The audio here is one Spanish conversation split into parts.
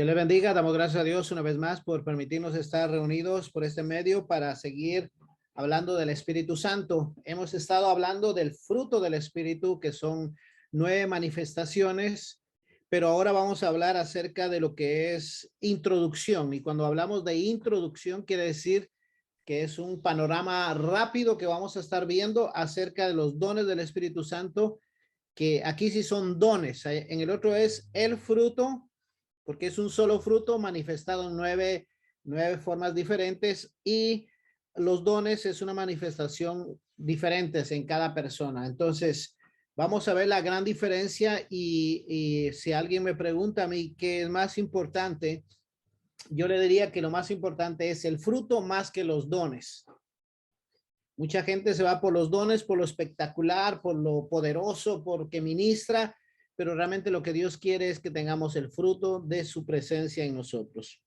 Dios le bendiga, damos gracias a Dios una vez más por permitirnos estar reunidos por este medio para seguir hablando del Espíritu Santo. Hemos estado hablando del fruto del Espíritu, que son 9 manifestaciones, pero ahora vamos a hablar acerca de lo que es introducción. Y cuando hablamos de introducción, quiere decir que es un panorama rápido que vamos a estar viendo acerca de los dones del Espíritu Santo, que aquí sí son dones. En el otro es el fruto, porque es un solo fruto manifestado en nueve formas diferentes, y los dones es una manifestación diferentes en cada persona. Entonces, vamos a ver la gran diferencia y si alguien me pregunta a mí qué es más importante, yo le diría que lo más importante es el fruto más que los dones. Mucha gente se va por los dones, por lo espectacular, por lo poderoso, porque ministra, pero realmente lo que Dios quiere es que tengamos el fruto de su presencia en nosotros.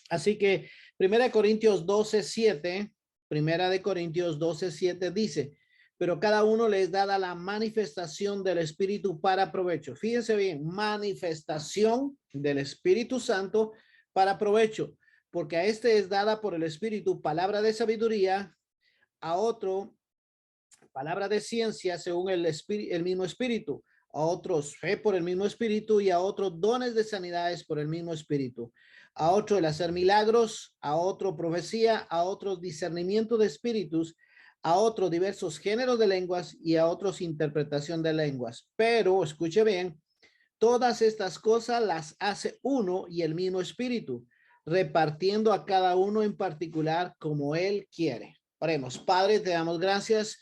Así que Primera de Corintios 12:7, Primera de Corintios 12:7 dice, pero cada uno les da la manifestación del Espíritu para provecho. Fíjense bien, manifestación del Espíritu Santo para provecho, porque a este es dada por el Espíritu palabra de sabiduría, a otro palabra de ciencia según el mismo Espíritu, a otros fe por el mismo Espíritu, y a otros dones de sanidades por el mismo Espíritu, a otro el hacer milagros, a otro profecía, a otros discernimiento de espíritus, a otros diversos géneros de lenguas y a otros interpretación de lenguas. Pero escuche bien, todas estas cosas las hace uno y el mismo Espíritu, repartiendo a cada uno en particular como él quiere. Oremos. Padre, te damos gracias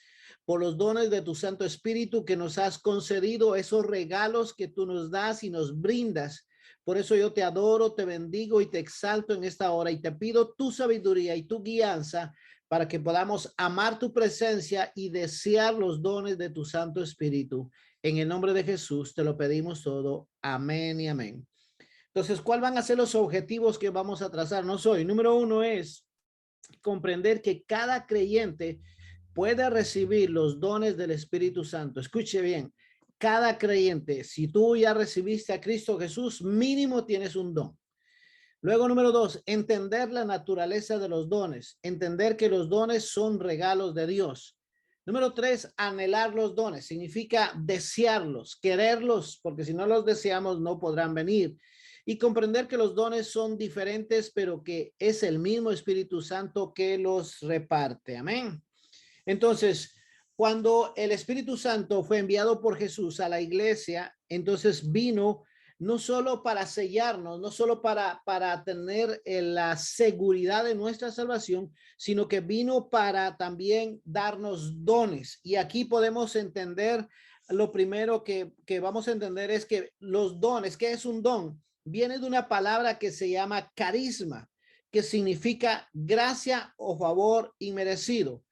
por los dones de tu Santo Espíritu que nos has concedido, esos regalos que tú nos das y nos brindas. Por eso yo te adoro, te bendigo y te exalto en esta hora y te pido tu sabiduría y tu guianza para que podamos amar tu presencia y desear los dones de tu Santo Espíritu. En el nombre de Jesús te lo pedimos todo. Amén y amén. Entonces, ¿cuáles van a ser los objetivos que vamos a trazarnos hoy? Número 1 es comprender que cada creyente puede recibir los dones del Espíritu Santo. Escuche bien, cada creyente, si tú ya recibiste a Cristo Jesús, mínimo tienes un don. Luego, número 2, entender la naturaleza de los dones, entender que los dones son regalos de Dios. Número 3, anhelar los dones, significa desearlos, quererlos, porque si no los deseamos no podrán venir. Y comprender que los dones son diferentes, pero que es el mismo Espíritu Santo que los reparte. Amén. Entonces, cuando el Espíritu Santo fue enviado por Jesús a la iglesia, entonces vino no solo para sellarnos, no solo para tener la seguridad de nuestra salvación, sino que vino para también darnos dones. Y aquí podemos entender, lo primero que vamos a entender es que los dones, ¿qué es un don? Viene de una palabra que se llama carisma, que significa gracia o favor inmerecido.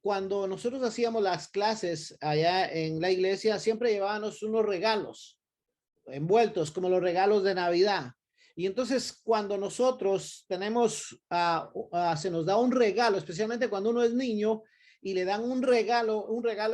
Cuando nosotros hacíamos las clases allá en la iglesia, siempre llevábamos unos regalos envueltos como los regalos de Navidad. Y entonces cuando nosotros tenemos, se nos da un regalo, especialmente cuando uno es niño y le dan un regalo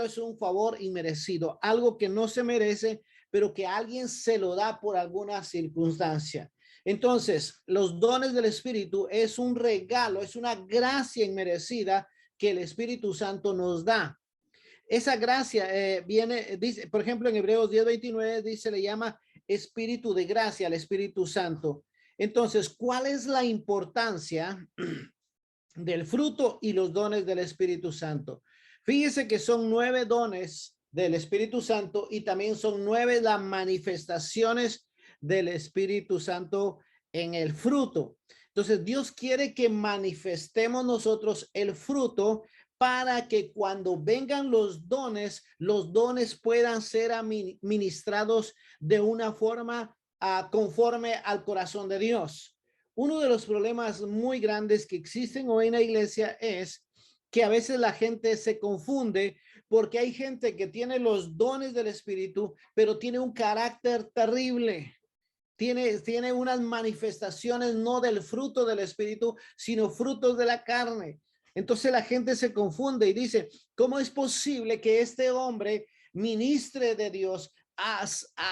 es un favor inmerecido, algo que no se merece, pero que alguien se lo da por alguna circunstancia. Entonces, los dones del Espíritu es un regalo, es una gracia inmerecida que el Espíritu Santo nos da. Esa gracia viene, dice, por ejemplo, en Hebreos 10:29 dice, le llama Espíritu de gracia al Espíritu Santo. Entonces, ¿cuál es la importancia del fruto y los dones del Espíritu Santo? Fíjese que son 9 dones del Espíritu Santo y también son 9 las manifestaciones del Espíritu Santo en el fruto. Entonces, Dios quiere que manifestemos nosotros el fruto para que cuando vengan los dones puedan ser administrados de una forma conforme al corazón de Dios. Uno de los problemas muy grandes que existen hoy en la iglesia es que a veces la gente se confunde porque hay gente que tiene los dones del Espíritu, pero tiene un carácter terrible. Tiene unas manifestaciones no del fruto del Espíritu, sino frutos de la carne. Entonces la gente se confunde y dice, ¿cómo es posible que este hombre ministre de Dios,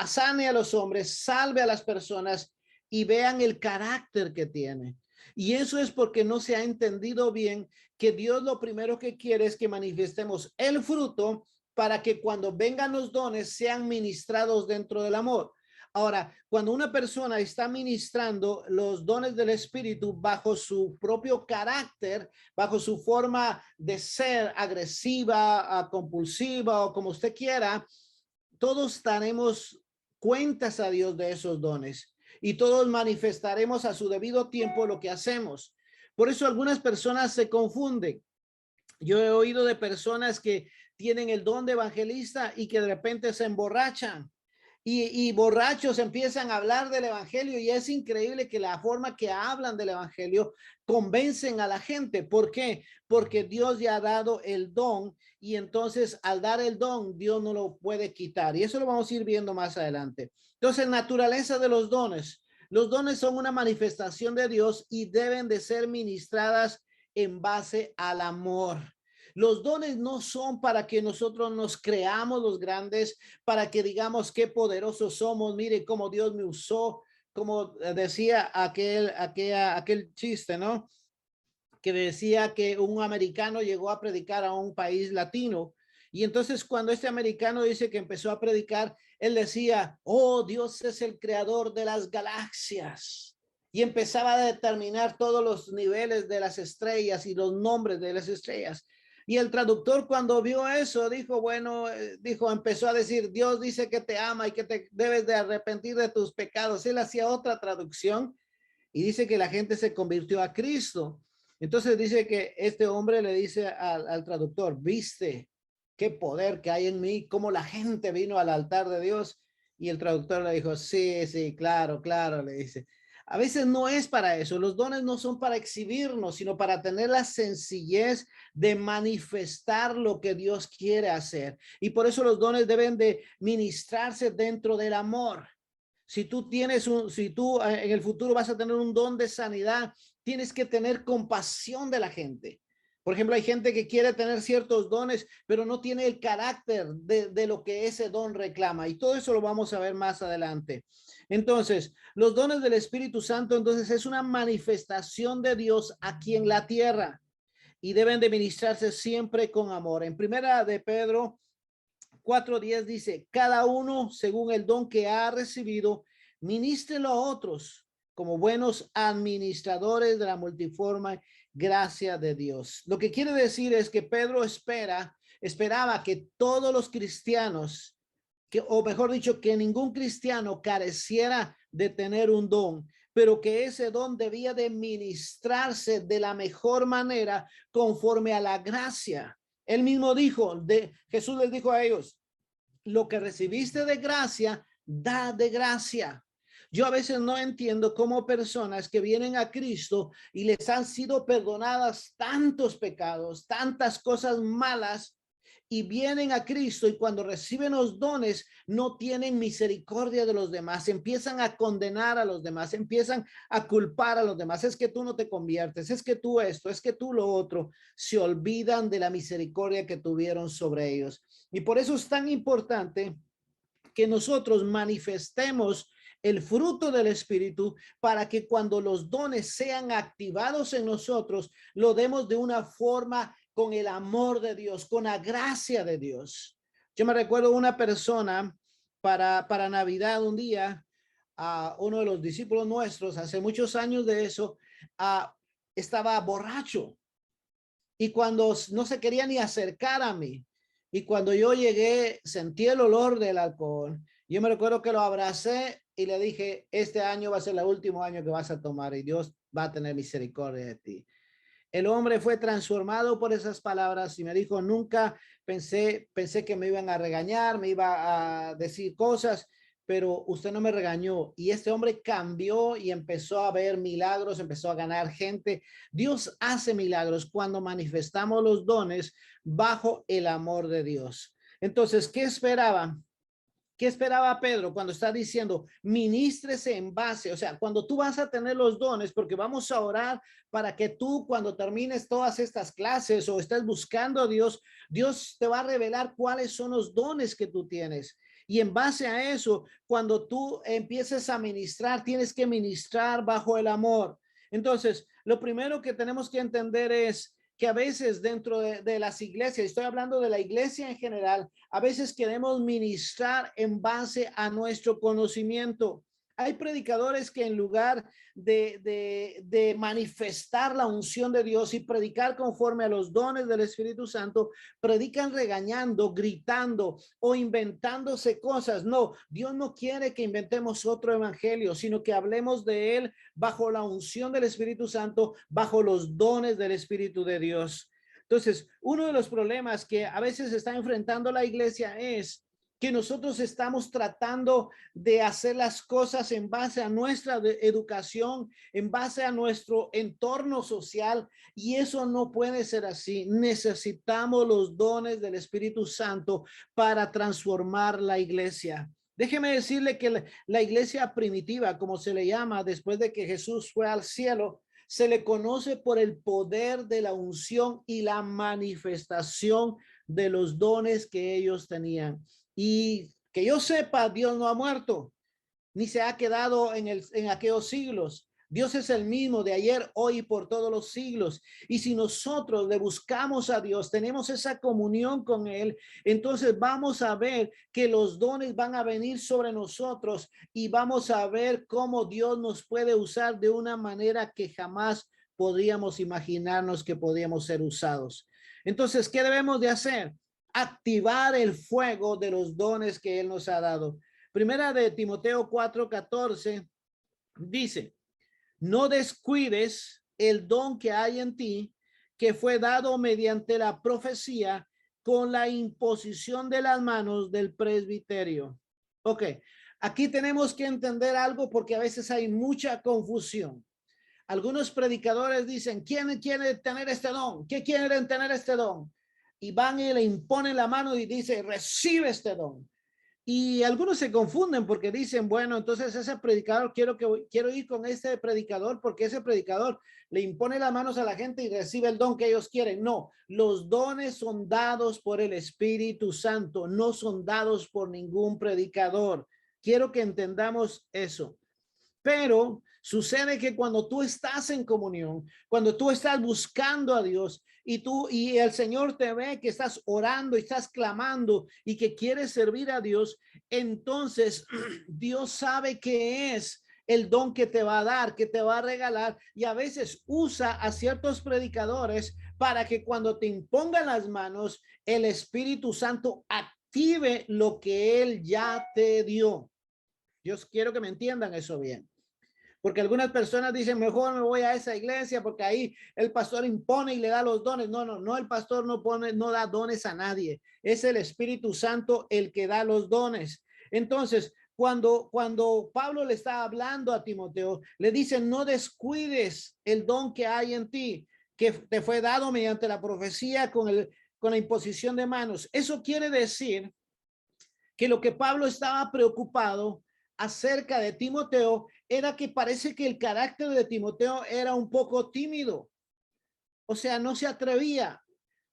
sane a los hombres, salve a las personas y vean el carácter que tiene. Y eso es porque no se ha entendido bien que Dios lo primero que quiere es que manifestemos el fruto para que cuando vengan los dones sean ministrados dentro del amor. Ahora, cuando una persona está ministrando los dones del Espíritu bajo su propio carácter, bajo su forma de ser agresiva, compulsiva o como usted quiera, todos daremos cuentas a Dios de esos dones y todos manifestaremos a su debido tiempo lo que hacemos. Por eso algunas personas se confunden. Yo he oído de personas que tienen el don de evangelista y que de repente se emborrachan y borrachos empiezan a hablar del evangelio, y es increíble que la forma que hablan del evangelio convencen a la gente. ¿Por qué? Porque Dios ya ha dado el don, y entonces al dar el don, Dios no lo puede quitar. Y eso lo vamos a ir viendo más adelante. Entonces, naturaleza de los dones. Los dones son una manifestación de Dios y deben de ser ministradas en base al amor. Los dones no son para que nosotros nos creamos los grandes, para que digamos qué poderosos somos. Mire cómo Dios me usó, como decía aquel chiste, ¿no? Que decía que un americano llegó a predicar a un país latino. Y entonces cuando este americano dice que empezó a predicar, él decía, oh, Dios es el creador de las galaxias. Y empezaba a determinar todos los niveles de las estrellas y los nombres de las estrellas. Y el traductor cuando vio eso dijo, bueno, empezó a decir, Dios dice que te ama y que te debes de arrepentir de tus pecados. Él hacía otra traducción y dice que la gente se convirtió a Cristo. Entonces dice que este hombre le dice al traductor, ¿viste qué poder que hay en mí? Cómo la gente vino al altar de Dios. Y el traductor le dijo, sí, sí, claro, claro, le dice. A veces no es para eso. Los dones no son para exhibirnos, sino para tener la sencillez de manifestar lo que Dios quiere hacer. Y por eso los dones deben de ministrarse dentro del amor. Si tú en el futuro vas a tener un don de sanidad, tienes que tener compasión de la gente. Por ejemplo, hay gente que quiere tener ciertos dones, pero no tiene el carácter de lo que ese don reclama. Y todo eso lo vamos a ver más adelante. Entonces, los dones del Espíritu Santo, entonces, es una manifestación de Dios aquí en la tierra y deben de ministrarse siempre con amor. En primera de Pedro 4:10 dice, cada uno según el don que ha recibido, ministrelo a otros como buenos administradores de la multiforme gracia de Dios. Lo que quiere decir es que Pedro esperaba que todos los cristianos, o mejor dicho, que ningún cristiano careciera de tener un don, pero que ese don debía de ministrarse de la mejor manera conforme a la gracia. Él mismo dijo, Jesús les dijo a ellos, lo que recibiste de gracia, da de gracia. Yo a veces no entiendo cómo personas que vienen a Cristo y les han sido perdonadas tantos pecados, tantas cosas malas, y vienen a Cristo y cuando reciben los dones no tienen misericordia de los demás, empiezan a condenar a los demás, empiezan a culpar a los demás. Es que tú no te conviertes, es que tú esto, es que tú lo otro. Se olvidan de la misericordia que tuvieron sobre ellos. Y por eso es tan importante que nosotros manifestemos el fruto del Espíritu para que cuando los dones sean activados en nosotros, lo demos de una forma con el amor de Dios, con la gracia de Dios. Yo me recuerdo una persona para Navidad un día, a uno de los discípulos nuestros, hace muchos años de eso, estaba borracho y cuando no se quería ni acercar a mí. Y cuando yo llegué, sentí el olor del alcohol. Yo me recuerdo que lo abracé y le dije, este año va a ser el último año que vas a tomar y Dios va a tener misericordia de ti. El hombre fue transformado por esas palabras y me dijo, nunca pensé que me iban a regañar, me iba a decir cosas, pero usted no me regañó. Y este hombre cambió y empezó a ver milagros, empezó a ganar gente. Dios hace milagros cuando manifestamos los dones bajo el amor de Dios. Entonces, ¿qué esperaba? ¿Qué esperaba Pedro cuando está diciendo ministrese en base? O sea, cuando tú vas a tener los dones, porque vamos a orar para que tú cuando termines todas estas clases o estés buscando a Dios, Dios te va a revelar cuáles son los dones que tú tienes. Y en base a eso, cuando tú empieces a ministrar, tienes que ministrar bajo el amor. Entonces, lo primero que tenemos que entender es que a veces dentro de las iglesias, estoy hablando de la iglesia en general, a veces queremos ministrar en base a nuestro conocimiento. Hay predicadores que en lugar de manifestar la unción de Dios y predicar conforme a los dones del Espíritu Santo, predican regañando, gritando o inventándose cosas. No, Dios no quiere que inventemos otro evangelio, sino que hablemos de él bajo la unción del Espíritu Santo, bajo los dones del Espíritu de Dios. Entonces, uno de los problemas que a veces está enfrentando la iglesia es que nosotros estamos tratando de hacer las cosas en base a nuestra educación, en base a nuestro entorno social, y eso no puede ser así. Necesitamos los dones del Espíritu Santo para transformar la iglesia. Déjeme decirle que la iglesia primitiva, como se le llama después de que Jesús fue al cielo, se le conoce por el poder de la unción y la manifestación de los dones que ellos tenían. Y que yo sepa, Dios no ha muerto, ni se ha quedado en aquellos siglos. Dios es el mismo de ayer, hoy y por todos los siglos. Y si nosotros le buscamos a Dios, tenemos esa comunión con él, entonces vamos a ver que los dones van a venir sobre nosotros y vamos a ver cómo Dios nos puede usar de una manera que jamás podríamos imaginarnos que podíamos ser usados. Entonces, ¿qué debemos de hacer? Activar el fuego de los dones que él nos ha dado. Primera de Timoteo 4:14 dice: no descuides el don que hay en ti, que fue dado mediante la profecía con la imposición de las manos del presbiterio. Ok, aquí tenemos que entender algo porque a veces hay mucha confusión. Algunos predicadores dicen, ¿quién quiere tener este don? ¿Qué quieren tener este don? Y van y le imponen la mano y dice, recibe este don. Y algunos se confunden porque dicen, bueno, entonces ese predicador, quiero ir con este predicador porque ese predicador le impone las manos a la gente y recibe el don que ellos quieren. No, los dones son dados por el Espíritu Santo, no son dados por ningún predicador. Quiero que entendamos eso. Pero sucede que cuando tú estás en comunión, cuando tú estás buscando a Dios y el Señor te ve que estás orando y estás clamando y que quieres servir a Dios, entonces Dios sabe qué es el don que te va a dar, que te va a regalar, y a veces usa a ciertos predicadores para que cuando te impongan las manos, el Espíritu Santo active lo que él ya te dio. Yo quiero que me entiendan eso bien. Porque algunas personas dicen, mejor me voy a esa iglesia porque ahí el pastor impone y le da los dones. No, el pastor no da dones a nadie. Es el Espíritu Santo el que da los dones. Entonces, cuando Pablo le está hablando a Timoteo, le dice, no descuides el don que hay en ti, que te fue dado mediante la profecía con la imposición de manos. Eso quiere decir que lo que Pablo estaba preocupado acerca de Timoteo era que parece que el carácter de Timoteo era un poco tímido. O sea, no se atrevía.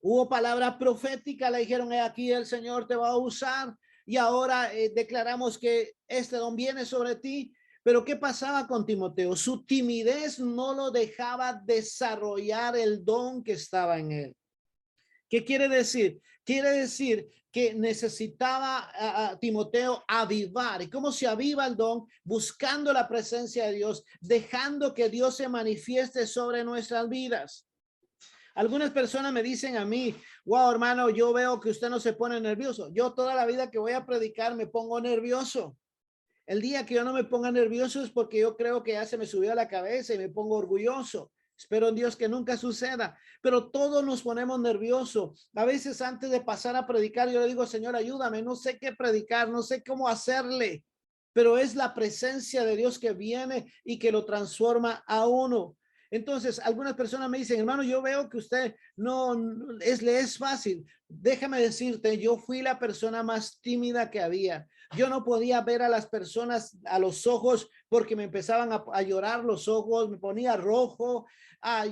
Hubo palabra profética, le dijeron, aquí el Señor te va a usar y ahora declaramos que este don viene sobre ti. Pero ¿qué pasaba con Timoteo? Su timidez no lo dejaba desarrollar el don que estaba en él. ¿Qué quiere decir? Quiere decir que necesitaba a Timoteo avivar. ¿Y cómo se aviva el don? Buscando la presencia de Dios, dejando que Dios se manifieste sobre nuestras vidas. Algunas personas me dicen a mí, wow, hermano, yo veo que usted no se pone nervioso. Yo toda la vida que voy a predicar me pongo nervioso. El día que yo no me ponga nervioso es porque yo creo que ya se me subió a la cabeza y me pongo orgulloso. Espero en Dios que nunca suceda, pero todos nos ponemos nerviosos. A veces antes de pasar a predicar, yo le digo, Señor, ayúdame, no sé qué predicar, no sé cómo hacerle, pero es la presencia de Dios que viene y que lo transforma a uno. Entonces, algunas personas me dicen, hermano, yo veo que usted le es fácil. Déjame decirte, yo fui la persona más tímida que había. Yo no podía ver a las personas a los ojos porque me empezaban a llorar los ojos, me ponía rojo.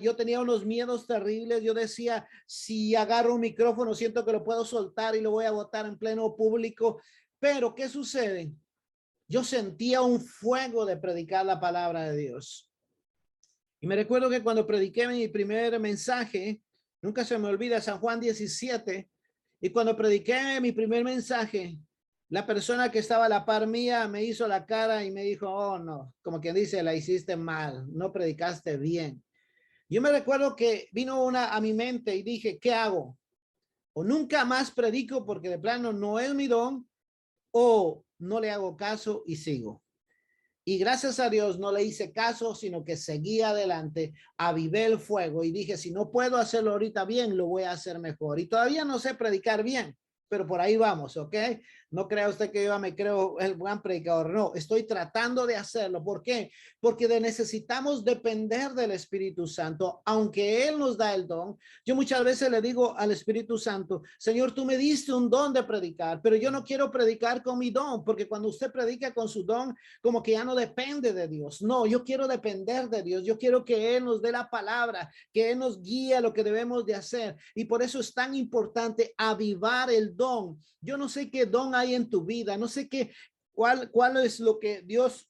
Yo tenía unos miedos terribles. Yo decía, si agarro un micrófono, siento que lo puedo soltar y lo voy a botar en pleno público. Pero ¿qué sucede? Yo sentía un fuego de predicar la palabra de Dios. Y me recuerdo que cuando prediqué mi primer mensaje, nunca se me olvida, San Juan 17, y cuando prediqué mi primer mensaje, la persona que estaba a la par mía me hizo la cara y me dijo, oh no, como quien dice, la hiciste mal, no predicaste bien. Yo me recuerdo que vino una a mi mente y dije, ¿qué hago? O nunca más predico porque de plano no es mi don, o no le hago caso y sigo. Y gracias a Dios no le hice caso, sino que seguí adelante, avivé el fuego y dije, si no puedo hacerlo ahorita bien, lo voy a hacer mejor. Y todavía no sé predicar bien, pero por ahí vamos, ¿ok? No crea usted que yo me creo el buen predicador, no, estoy tratando de hacerlo. ¿Por qué? Porque necesitamos depender del Espíritu Santo, aunque Él nos da el don. Yo muchas veces le digo al Espíritu Santo, Señor, tú me diste un don de predicar, pero yo no quiero predicar con mi don, porque cuando usted predica con su don, como que ya no depende de Dios. No, yo quiero depender de Dios. Yo quiero que Él nos dé la palabra, que Él nos guíe a lo que debemos de hacer. Y por eso es tan importante avivar el don. Yo no sé qué don hay en tu vida, no sé cuál es lo que Dios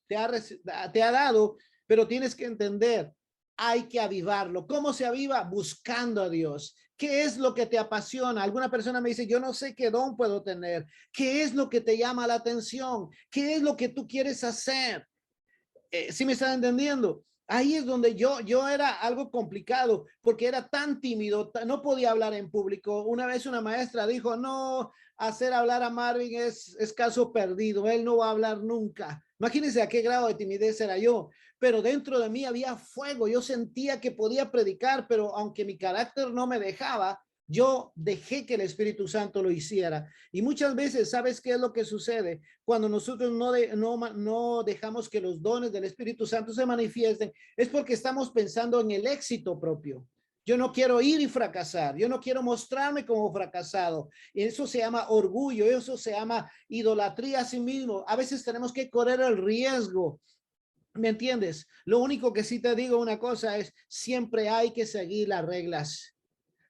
te ha dado, pero tienes que entender, hay que avivarlo. ¿Cómo se aviva? Buscando a Dios. ¿Qué es lo que te apasiona? Alguna persona me dice, yo no sé qué don puedo tener. ¿Qué es lo que te llama la atención? ¿Qué es lo que tú quieres hacer? ¿Sí me están entendiendo? Ahí es donde yo era algo complicado porque era tan tímido, no podía hablar en público. Una vez una maestra dijo, no, hacer hablar a Marvin es caso perdido, él no va a hablar nunca. Imagínense a qué grado de timidez era yo, pero dentro de mí había fuego, yo sentía que podía predicar, pero aunque mi carácter no me dejaba, yo dejé que el Espíritu Santo lo hiciera. Y muchas veces, ¿sabes qué es lo que sucede? Cuando nosotros no dejamos que los dones del Espíritu Santo se manifiesten, es porque estamos pensando en el éxito propio. Yo no quiero ir y fracasar, yo no quiero mostrarme como fracasado. Y eso se llama orgullo, eso se llama idolatría a sí mismo. A veces tenemos que correr el riesgo. ¿Me entiendes? Lo único que sí te digo una cosa es, siempre hay que seguir las reglas.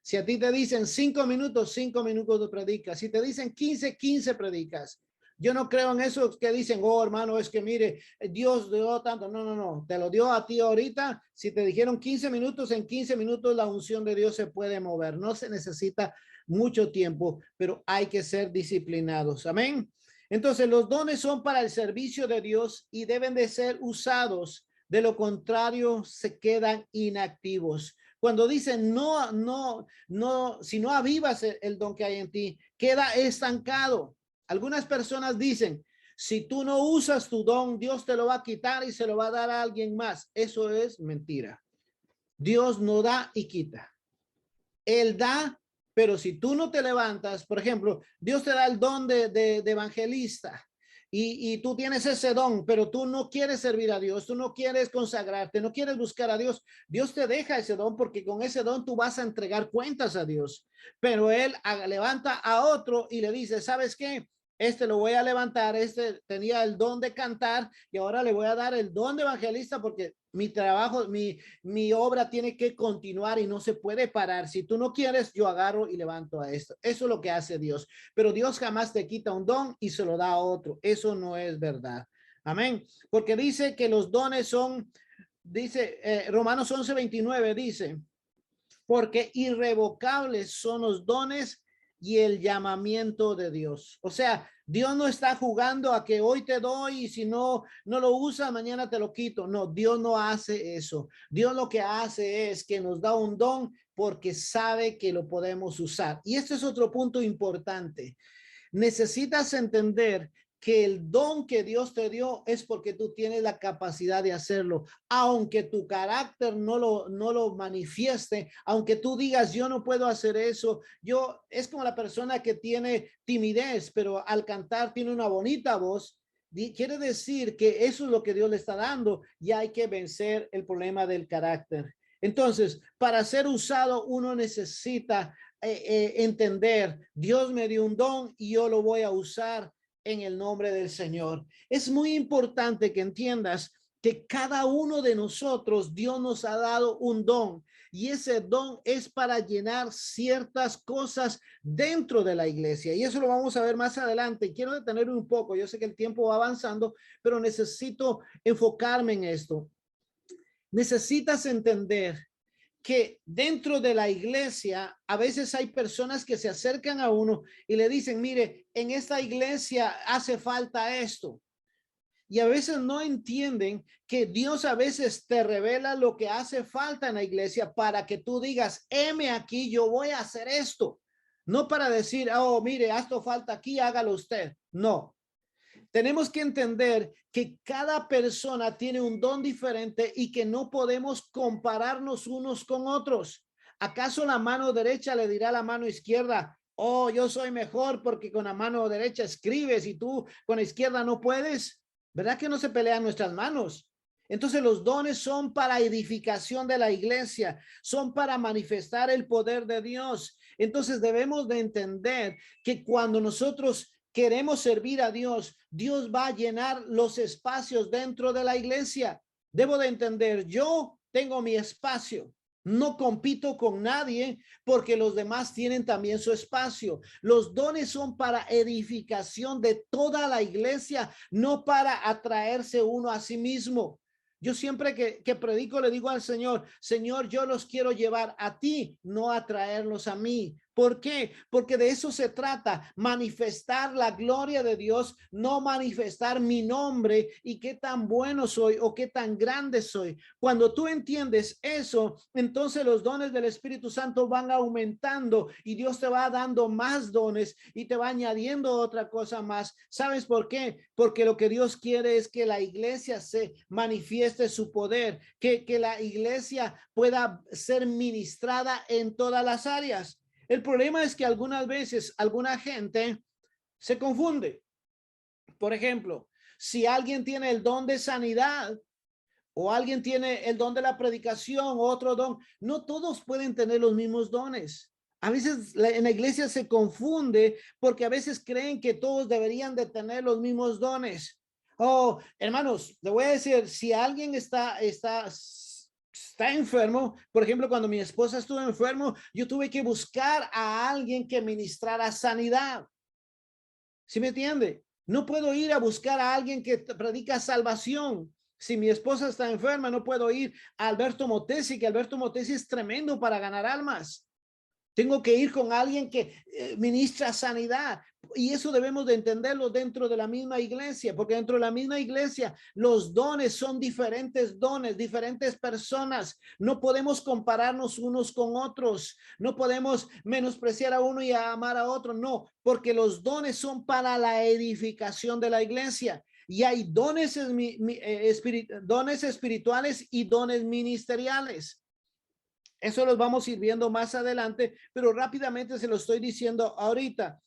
Si a ti te dicen 5 minutos, 5 minutos de predicas. Si te dicen 15, 15 predicas. Yo no creo en eso que dicen, oh hermano, es que mire, Dios dio tanto. No, no, no, te lo dio a ti ahorita. Si te dijeron 15 minutos, en 15 minutos la unción de Dios se puede mover. No se necesita mucho tiempo, pero hay que ser disciplinados. Amén. Entonces, los dones son para el servicio de Dios y deben de ser usados. De lo contrario, se quedan inactivos. Cuando dicen no, si no avivas el don que hay en ti, queda estancado. Algunas personas dicen, si tú no usas tu don, Dios te lo va a quitar y se lo va a dar a alguien más. Eso es mentira. Dios no da y quita. Él da, pero si tú no te levantas, por ejemplo, Dios te da el don de evangelista y tú tienes ese don, pero tú no quieres servir a Dios, tú no quieres consagrarte, no quieres buscar a Dios, Dios te deja ese don porque con ese don tú vas a entregar cuentas a Dios, pero Él levanta a otro y le dice, ¿sabes qué? Este lo voy a levantar, este tenía el don de cantar y ahora le voy a dar el don de evangelista porque mi trabajo, mi obra tiene que continuar y no se puede parar. Si tú no quieres, yo agarro y levanto a esto. Eso es lo que hace Dios. Pero Dios jamás te quita un don y se lo da a otro. Eso no es verdad. Amén. Porque dice que los dones son, dice Romanos 11:29, dice, porque irrevocables son los dones y el llamamiento de Dios. O sea, Dios no está jugando a que hoy te doy y si no lo usa, mañana te lo quito. No, Dios no hace eso. Dios lo que hace es que nos da un don porque sabe que lo podemos usar. Y este es otro punto importante. Necesitas entender que el don que Dios te dio es porque tú tienes la capacidad de hacerlo, aunque tu carácter no lo manifieste, aunque tú digas yo no puedo hacer eso, es como la persona que tiene timidez, pero al cantar tiene una bonita voz. Quiere decir que eso es lo que Dios le está dando y hay que vencer el problema del carácter. Entonces, para ser usado, uno necesita entender, Dios me dio un don y yo lo voy a usar en el nombre del Señor. Es muy importante que entiendas que cada uno de nosotros, Dios nos ha dado un don y ese don es para llenar ciertas cosas dentro de la iglesia. Y eso lo vamos a ver más adelante. Quiero detenerme un poco. Yo sé que el tiempo va avanzando, pero necesito enfocarme en esto. Necesitas entender que dentro de la iglesia a veces hay personas que se acercan a uno y le dicen, mire, en esta iglesia hace falta esto. Y a veces no entienden que Dios a veces te revela lo que hace falta en la iglesia para que tú digas, heme aquí, yo voy a hacer esto. No para decir, oh, mire, esto falta aquí, hágalo usted. No. Tenemos que entender que cada persona tiene un don diferente y que no podemos compararnos unos con otros. ¿Acaso la mano derecha le dirá a la mano izquierda, oh, yo soy mejor porque con la mano derecha escribes y tú con la izquierda no puedes? ¿Verdad que no se pelean nuestras manos? Entonces los dones son para edificación de la iglesia, son para manifestar el poder de Dios. Entonces debemos de entender que cuando nosotros queremos servir a Dios, Dios va a llenar los espacios dentro de la iglesia. Debo de entender, yo tengo mi espacio. No compito con nadie porque los demás tienen también su espacio. Los dones son para edificación de toda la iglesia, no para atraerse uno a sí mismo. Yo siempre que predico le digo al Señor, Señor, yo los quiero llevar a ti, no a traerlos a mí. ¿Por qué? Porque de eso se trata, manifestar la gloria de Dios, no manifestar mi nombre y qué tan bueno soy o qué tan grande soy. Cuando tú entiendes eso, entonces los dones del Espíritu Santo van aumentando y Dios te va dando más dones y te va añadiendo otra cosa más. ¿Sabes por qué? Porque lo que Dios quiere es que la iglesia se manifieste su poder, que la iglesia pueda ser ministrada en todas las áreas. El problema es que algunas veces alguna gente se confunde. Por ejemplo, si alguien tiene el don de sanidad o alguien tiene el don de la predicación, otro don, no todos pueden tener los mismos dones. A veces en la iglesia se confunde porque a veces creen que todos deberían de tener los mismos dones. Oh, hermanos, le voy a decir, si alguien está enfermo, por ejemplo, cuando mi esposa estuvo enfermo, yo tuve que buscar a alguien que ministrara sanidad. ¿Sí me entiende? No puedo ir a buscar a alguien que predica salvación. Si mi esposa está enferma, no puedo ir a Alberto Motesi, que Alberto Motesi es tremendo para ganar almas. Tengo que ir con alguien que ministra sanidad. Y eso debemos de entenderlo dentro de la misma iglesia, porque dentro de la misma iglesia los dones son diferentes dones, diferentes personas. No podemos compararnos unos con otros. No podemos menospreciar a uno y amar a otro. No, porque los dones son para la edificación de la iglesia. Y hay dones, dones espirituales y dones ministeriales. Eso los vamos a ir viendo más adelante, pero rápidamente se lo estoy diciendo ahorita,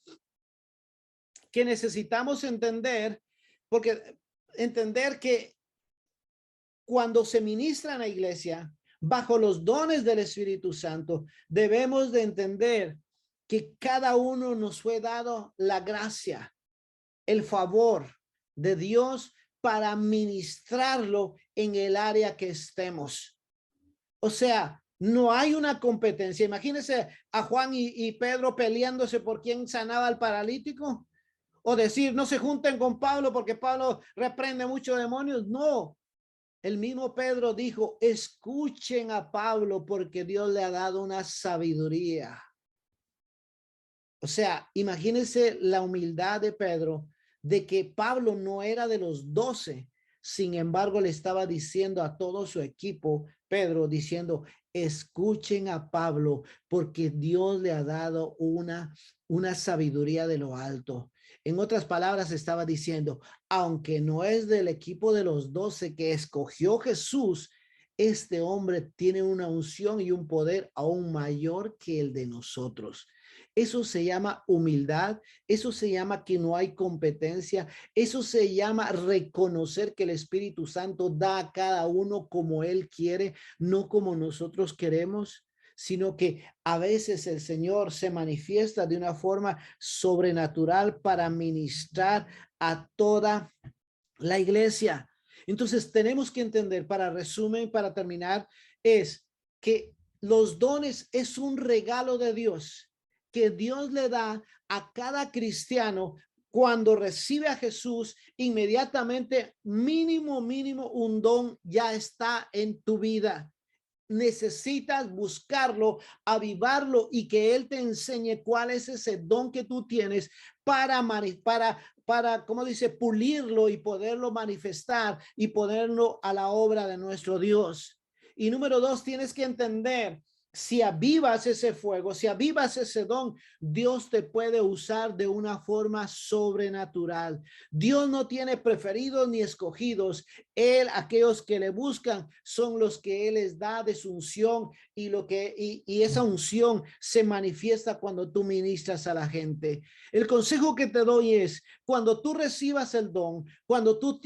que necesitamos entender, porque entender que cuando se ministra en la iglesia, bajo los dones del Espíritu Santo, debemos de entender que cada uno nos fue dado la gracia, el favor de Dios para ministrarlo en el área que estemos. O sea, no hay una competencia. Imagínense a Juan y Pedro peleándose por quién sanaba al paralítico. O decir, no se junten con Pablo porque Pablo reprende muchos demonios. No, el mismo Pedro dijo, escuchen a Pablo porque Dios le ha dado una sabiduría. O sea, imagínense la humildad de Pedro de que Pablo no era de los 12. Sin embargo, le estaba diciendo a todo su equipo, Pedro, diciendo, escuchen a Pablo porque Dios le ha dado una sabiduría de lo alto. En otras palabras, estaba diciendo, aunque no es del equipo de los 12 que escogió Jesús, este hombre tiene una unción y un poder aún mayor que el de nosotros. Eso se llama humildad, eso se llama que no hay competencia, eso se llama reconocer que el Espíritu Santo da a cada uno como Él quiere, no como nosotros queremos, sino que a veces el Señor se manifiesta de una forma sobrenatural para ministrar a toda la iglesia. Entonces tenemos que entender, para resumen, para terminar, es que Los dones es un regalo de Dios que Dios le da a cada cristiano. Cuando recibe a Jesús, inmediatamente mínimo un don ya está en tu vida. Necesitas buscarlo, avivarlo y que él te enseñe cuál es ese don que tú tienes para, como dice, pulirlo y poderlo manifestar y ponerlo a la obra de nuestro Dios. Y número dos, tienes que entender, si avivas ese fuego, si avivas ese don, Dios te puede usar de una forma sobrenatural. Dios no tiene preferidos ni escogidos. Él, aquellos que le buscan, son los que Él les da de su unción y esa unción se manifiesta cuando tú ministras a la gente. El consejo que te doy es, cuando tú recibas el don, cuando tú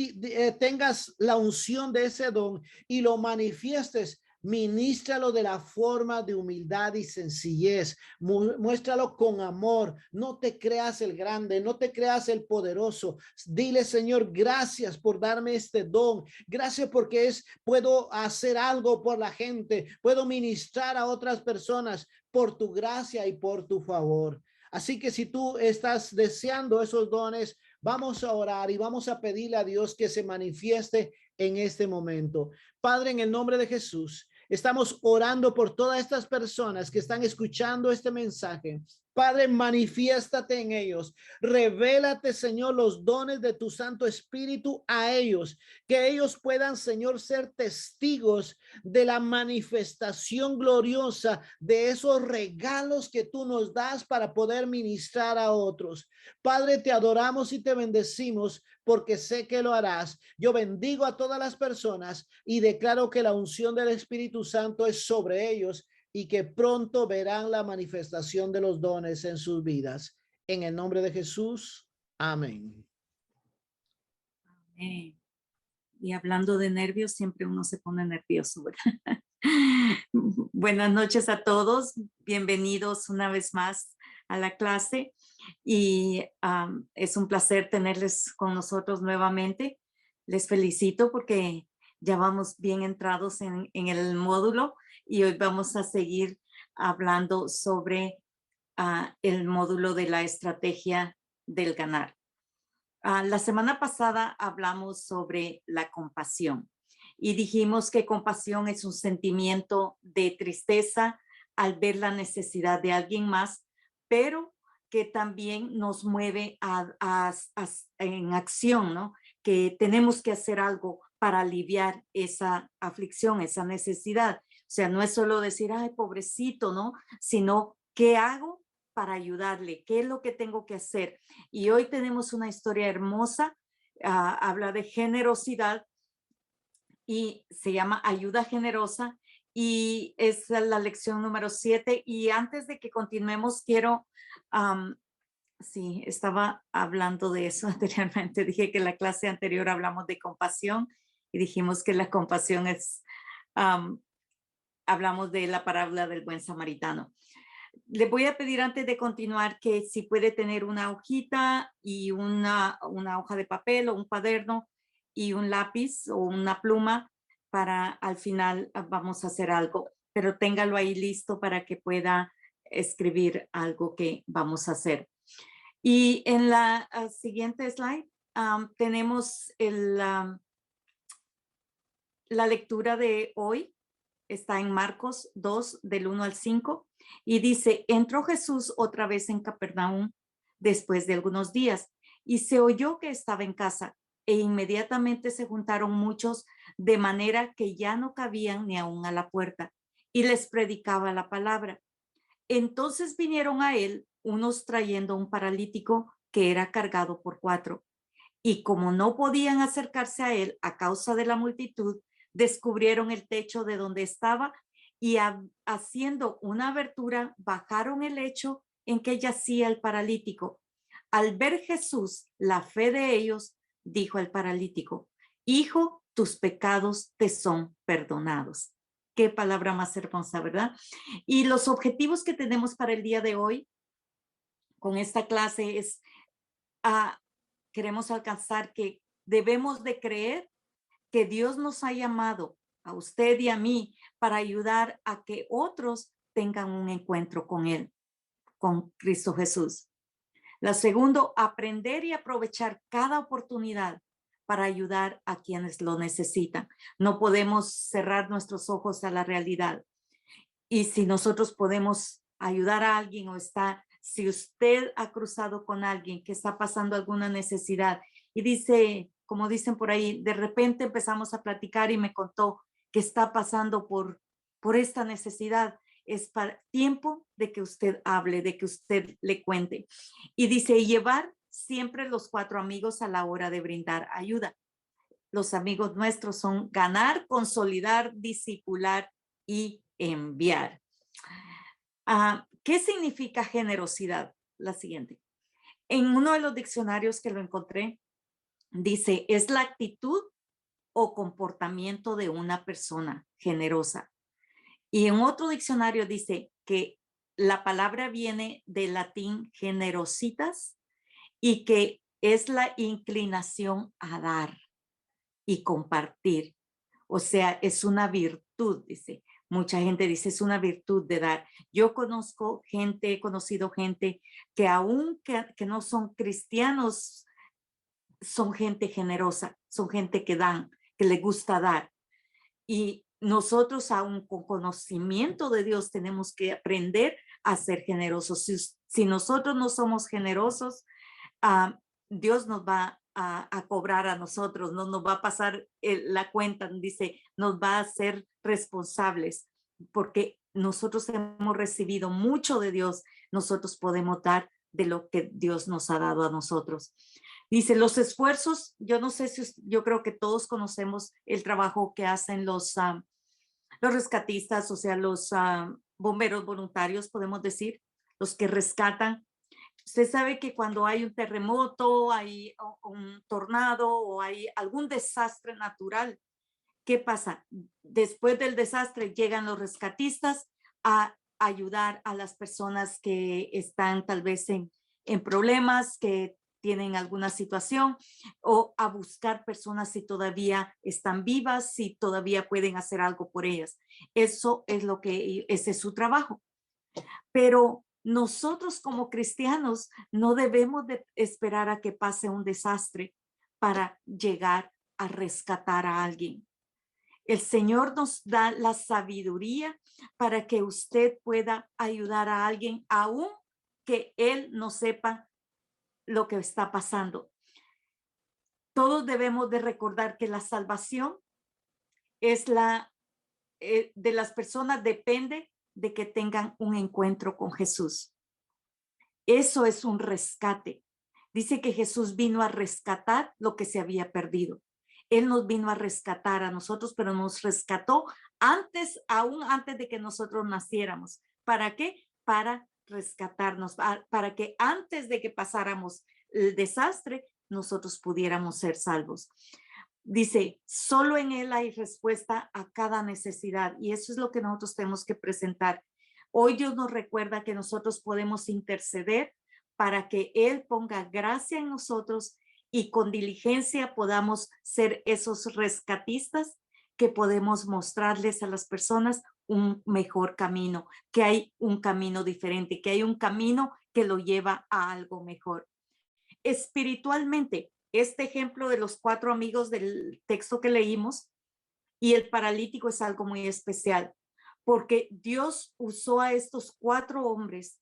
tengas la unción de ese don y lo manifiestes, ministralo de la forma de humildad y sencillez. Muéstralo con amor. No te creas el grande, no te creas el poderoso. Dile, Señor, gracias por darme este don. Gracias porque puedo hacer algo por la gente. Puedo ministrar a otras personas por tu gracia y por tu favor. Así que si tú estás deseando esos dones, vamos a orar y vamos a pedirle a Dios que se manifieste en este momento. Padre, en el nombre de Jesús, estamos orando por todas estas personas que están escuchando este mensaje. Padre, manifiéstate en ellos. Revélate, Señor, los dones de tu Santo Espíritu a ellos. Que ellos puedan, Señor, ser testigos de la manifestación gloriosa de esos regalos que tú nos das para poder ministrar a otros. Padre, te adoramos y te bendecimos porque sé que lo harás. Yo bendigo a todas las personas y declaro que la unción del Espíritu Santo es sobre ellos y que pronto verán la manifestación de los dones en sus vidas. En el nombre de Jesús. Amén. Amén. Y hablando de nervios, siempre uno se pone nervioso, ¿verdad? Buenas noches a todos. Bienvenidos una vez más a la clase. Y es un placer tenerles con nosotros nuevamente. Les felicito porque ya vamos bien entrados en el módulo y hoy vamos a seguir hablando sobre el módulo de la estrategia del ganar. La semana pasada hablamos sobre la compasión y dijimos que compasión es un sentimiento de tristeza al ver la necesidad de alguien más, pero que también nos mueve en acción, ¿no? Que tenemos que hacer algo para aliviar esa aflicción, esa necesidad. O sea, no es solo decir, ay, pobrecito, ¿no? Sino, ¿qué hago para ayudarle? ¿Qué es lo que tengo que hacer? Y hoy tenemos una historia hermosa, habla de generosidad y se llama Ayuda Generosa y es la lección número 7. Y antes de que continuemos, quiero, sí, estaba hablando de eso anteriormente, dije que la clase anterior hablamos de compasión y dijimos que la compasión es, hablamos de la parábola del buen samaritano. Le voy a pedir antes de continuar que si puede tener una hojita y una hoja de papel o un cuaderno y un lápiz o una pluma para al final vamos a hacer algo, pero téngalo ahí listo para que pueda escribir algo que vamos a hacer. Y en la siguiente slide tenemos la lectura de hoy. Está en Marcos 2, del 1 al 5, y dice, entró Jesús otra vez en Capernaum después de algunos días, y se oyó que estaba en casa, e inmediatamente se juntaron muchos, de manera que ya no cabían ni aún a la puerta, y les predicaba la palabra. Entonces vinieron a él unos trayendo un paralítico que era cargado por 4, y como no podían acercarse a él a causa de la multitud, descubrieron el techo de donde estaba y haciendo una abertura, bajaron el lecho en que yacía el paralítico. Al ver Jesús la fe de ellos, dijo al paralítico, hijo, tus pecados te son perdonados. Qué palabra más hermosa, ¿verdad? Y los objetivos que tenemos para el día de hoy con esta clase es, queremos alcanzar que debemos de creer que Dios nos ha llamado a usted y a mí, para ayudar a que otros tengan un encuentro con Él, con Cristo Jesús. La segunda, aprender y aprovechar cada oportunidad para ayudar a quienes lo necesitan. No podemos cerrar nuestros ojos a la realidad. Y si nosotros podemos ayudar a alguien si usted ha cruzado con alguien que está pasando alguna necesidad y dice, como dicen por ahí, de repente empezamos a platicar y me contó que está pasando por esta necesidad, es para tiempo de que usted hable, de que usted le cuente. Y dice, llevar siempre los 4 amigos a la hora de brindar ayuda. Los amigos nuestros son ganar, consolidar, discipular y enviar. ¿Qué significa generosidad? La siguiente. En uno de los diccionarios que lo encontré, dice, es la actitud o comportamiento de una persona generosa. Y en otro diccionario dice que la palabra viene del latín generositas y que es la inclinación a dar y compartir. O sea, es una virtud, dice. Mucha gente dice, es una virtud de dar. Yo he conocido gente que aún que no son cristianos, son gente generosa, son gente que dan, que le gusta dar. Y nosotros, aún con conocimiento de Dios, tenemos que aprender a ser generosos. Si nosotros no somos generosos, Dios nos va a cobrar a nosotros, no nos va a pasar la cuenta, dice, nos va a hacer responsables, porque nosotros hemos recibido mucho de Dios, nosotros podemos dar de lo que Dios nos ha dado a nosotros. Dice, los esfuerzos, yo no sé si, yo creo que todos conocemos el trabajo que hacen los rescatistas, o sea, los bomberos voluntarios, podemos decir, los que rescatan. Usted sabe que cuando hay un terremoto, hay un tornado o hay algún desastre natural, ¿qué pasa? Después del desastre llegan los rescatistas a ayudar a las personas que están tal vez en problemas, que tienen alguna situación, o a buscar personas si todavía están vivas, si todavía pueden hacer algo por ellas. Eso es ese es su trabajo. Pero nosotros como cristianos no debemos de esperar a que pase un desastre para llegar a rescatar a alguien. El Señor nos da la sabiduría para que usted pueda ayudar a alguien, aun que él no sepa lo que está pasando. Todos debemos de recordar que la salvación es de las personas, depende de que tengan un encuentro con Jesús. Eso es un rescate. Dice que Jesús vino a rescatar lo que se había perdido. Él nos vino a rescatar a nosotros, pero nos rescató aún antes de que nosotros naciéramos. ¿Para qué? Para rescatarnos, para que antes de que pasáramos el desastre, nosotros pudiéramos ser salvos. Dice, solo en Él hay respuesta a cada necesidad, y eso es lo que nosotros tenemos que presentar. Hoy Dios nos recuerda que nosotros podemos interceder para que Él ponga gracia en nosotros y con diligencia podamos ser esos rescatistas que podemos mostrarles a las personas un mejor camino, que hay un camino diferente, que hay un camino que lo lleva a algo mejor. Espiritualmente, este ejemplo de los 4 amigos del texto que leímos y el paralítico es algo muy especial, porque Dios usó a estos 4 hombres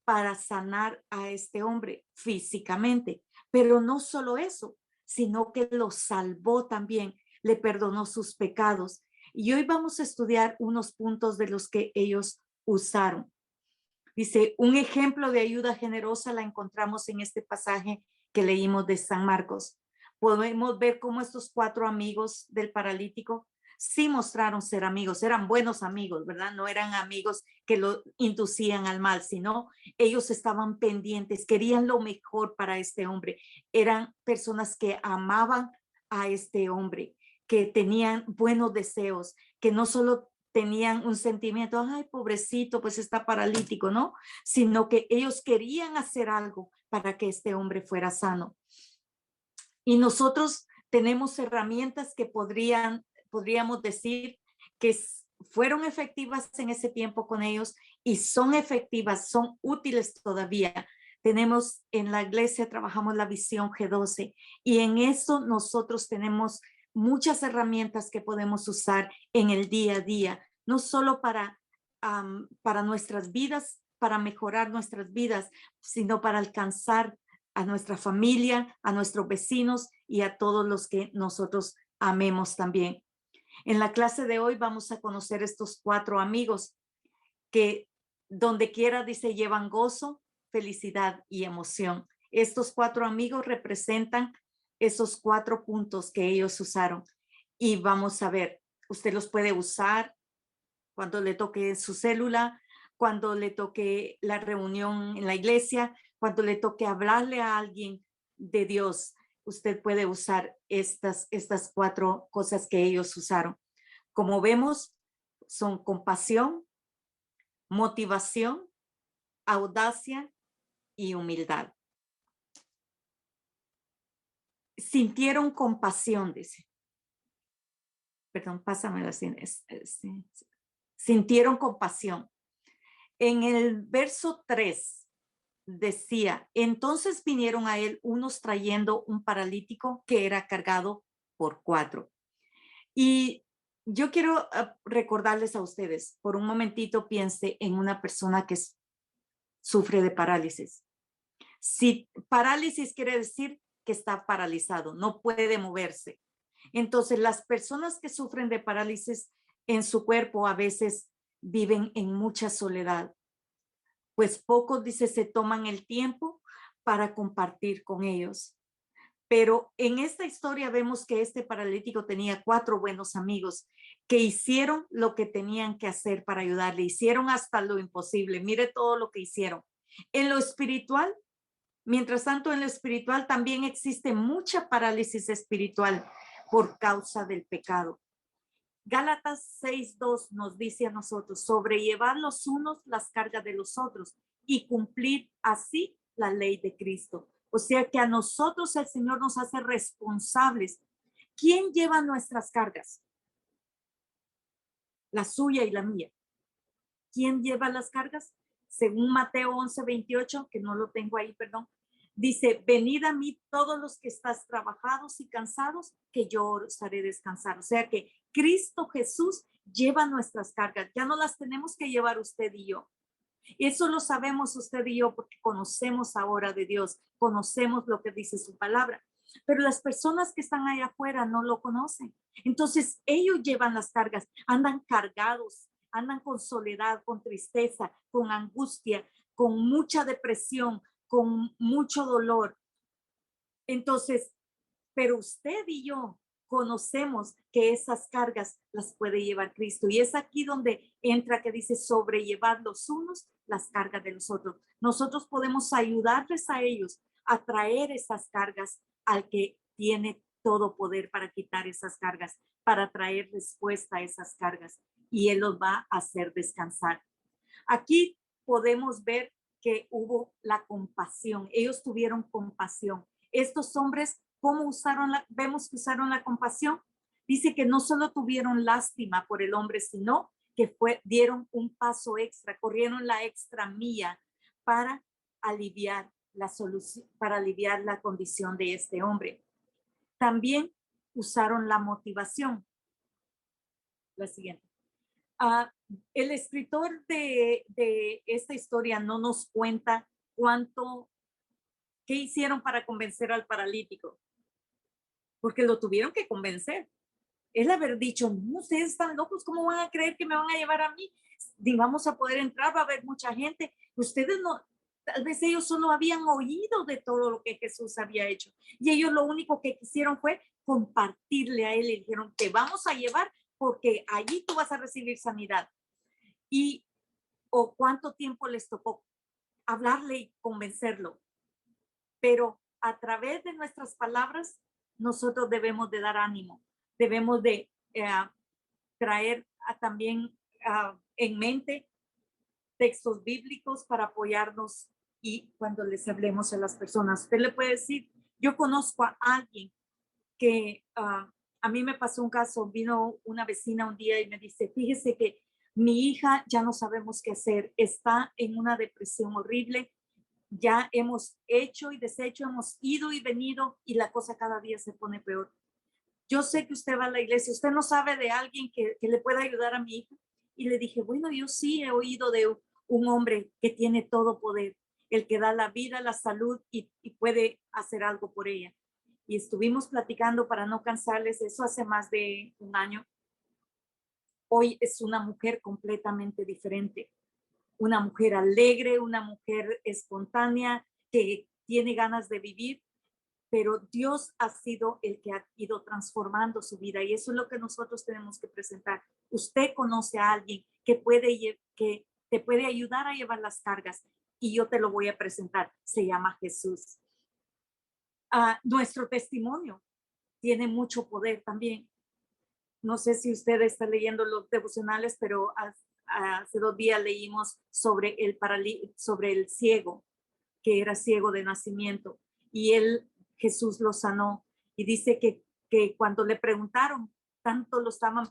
para sanar a este hombre físicamente, pero no solo eso, sino que lo salvó también, le perdonó sus pecados. Y hoy vamos a estudiar unos puntos de los que ellos usaron. Dice, un ejemplo de ayuda generosa la encontramos en este pasaje que leímos de San Marcos. Podemos ver cómo estos 4 amigos del paralítico sí mostraron ser amigos, eran buenos amigos, ¿verdad? No eran amigos que lo inducían al mal, sino ellos estaban pendientes, querían lo mejor para este hombre. Eran personas que amaban a este hombre, que tenían buenos deseos, que no solo tenían un sentimiento, ay, pobrecito, pues está paralítico, ¿no? Sino que ellos querían hacer algo para que este hombre fuera sano. Y nosotros tenemos herramientas que podríamos decir fueron efectivas en ese tiempo con ellos y son efectivas, son útiles todavía. Tenemos en la iglesia, trabajamos la visión G12 y en eso nosotros tenemos muchas herramientas que podemos usar en el día a día, no solo para nuestras vidas, para mejorar nuestras vidas, sino para alcanzar a nuestra familia, a nuestros vecinos y a todos los que nosotros amemos también. En la clase de hoy vamos a conocer estos 4 amigos que donde quiera dice llevan gozo, felicidad y emoción. Estos 4 amigos representan esos 4 puntos que ellos usaron y vamos a ver, usted los puede usar cuando le toque su célula, cuando le toque la reunión en la iglesia, cuando le toque hablarle a alguien de Dios. Usted puede usar estas 4 cosas que ellos usaron. Como vemos, son compasión, motivación, audacia y humildad. Sintieron compasión, dice. Perdón, pásamela. Sintieron compasión. En el verso 3 decía, entonces vinieron a él unos trayendo un paralítico que era cargado por 4. Y yo quiero recordarles a ustedes, por un momentito piense en una persona que sufre de parálisis. Si parálisis quiere decir que está paralizado, no puede moverse. Entonces, las personas que sufren de parálisis en su cuerpo a veces viven en mucha soledad, pues pocos, dice, se toman el tiempo para compartir con ellos. Pero en esta historia vemos que este paralítico tenía 4 buenos amigos que hicieron lo que tenían que hacer para ayudarle, hicieron hasta lo imposible. Mire todo lo que hicieron. En lo espiritual, mientras tanto, en lo espiritual también existe mucha parálisis espiritual por causa del pecado. Gálatas 6:2 nos dice a nosotros, sobrellevar los unos las cargas de los otros y cumplir así la ley de Cristo. O sea que a nosotros el Señor nos hace responsables. ¿Quién lleva nuestras cargas? La suya y la mía. ¿Quién lleva las cargas? Según Mateo 11:28, que no lo tengo ahí, perdón, dice, venid a mí todos los que estás trabajados y cansados, que yo os haré descansar. O sea que Cristo Jesús lleva nuestras cargas, ya no las tenemos que llevar usted y yo. Eso lo sabemos usted y yo porque conocemos ahora de Dios, conocemos lo que dice su palabra. Pero las personas que están allá afuera no lo conocen. Entonces ellos llevan las cargas, andan cargados, andan con soledad, con tristeza, con angustia, con mucha depresión, con mucho dolor. Entonces, pero usted y yo conocemos que esas cargas las puede llevar Cristo. Y es aquí donde entra que dice sobrellevar los unos las cargas de los otros. Nosotros podemos ayudarles a ellos a traer esas cargas al que tiene todo poder para quitar esas cargas, para traer respuesta a esas cargas. Y Él los va a hacer descansar. Aquí podemos ver que hubo la compasión. Ellos tuvieron compasión. Estos hombres, ¿cómo usaron vemos que usaron la compasión? Dice que no solo tuvieron lástima por el hombre, sino que dieron un paso extra, corrieron la extra milla para aliviar la solución, para aliviar la condición de este hombre. También usaron la motivación. La siguiente. El escritor de esta historia no nos cuenta qué hicieron para convencer al paralítico, porque lo tuvieron que convencer. Él haber dicho, no, ustedes están locos, ¿cómo van a creer que me van a llevar a mí? Ni vamos a poder entrar, va a haber mucha gente. Ustedes no, tal vez ellos solo habían oído de todo lo que Jesús había hecho. Y ellos lo único que quisieron fue compartirle a él y dijeron, te vamos a llevar porque allí tú vas a recibir sanidad. O cuánto tiempo les tocó hablarle y convencerlo. Pero a través de nuestras palabras, nosotros debemos de dar ánimo, debemos de traer también en mente textos bíblicos para apoyarnos y cuando les hablemos a las personas. Usted le puede decir, yo conozco a alguien que A mí me pasó un caso, vino una vecina un día y me dice, fíjese que mi hija ya no sabemos qué hacer, está en una depresión horrible, ya hemos hecho y deshecho, hemos ido y venido y la cosa cada día se pone peor. Yo sé que usted va a la iglesia, usted no sabe de alguien que le pueda ayudar a mi hija. Y le dije, bueno, yo sí he oído de un hombre que tiene todo poder, el que da la vida, la salud y puede hacer algo por ella. Y estuvimos platicando para no cansarles, eso hace más de un año. Hoy es una mujer completamente diferente, una mujer alegre, una mujer espontánea que tiene ganas de vivir, pero Dios ha sido el que ha ido transformando su vida y eso es lo que nosotros tenemos que presentar. Usted conoce a alguien que te puede ayudar a llevar las cargas y yo te lo voy a presentar. Se llama Jesús. Nuestro testimonio tiene mucho poder también. No sé si usted está leyendo los devocionales, pero hace 2 días leímos sobre sobre el ciego, que era ciego de nacimiento, y Jesús lo sanó. Y dice que cuando le preguntaron, tanto lo estaban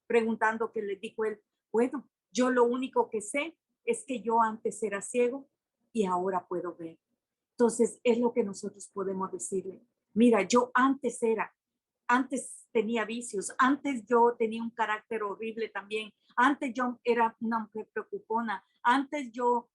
preguntando, que le dijo él, bueno, yo lo único que sé es que yo antes era ciego y ahora puedo ver. Entonces es lo que nosotros podemos decirle. Mira, yo antes tenía vicios, antes yo tenía un carácter horrible también, antes yo era una mujer preocupona, antes yo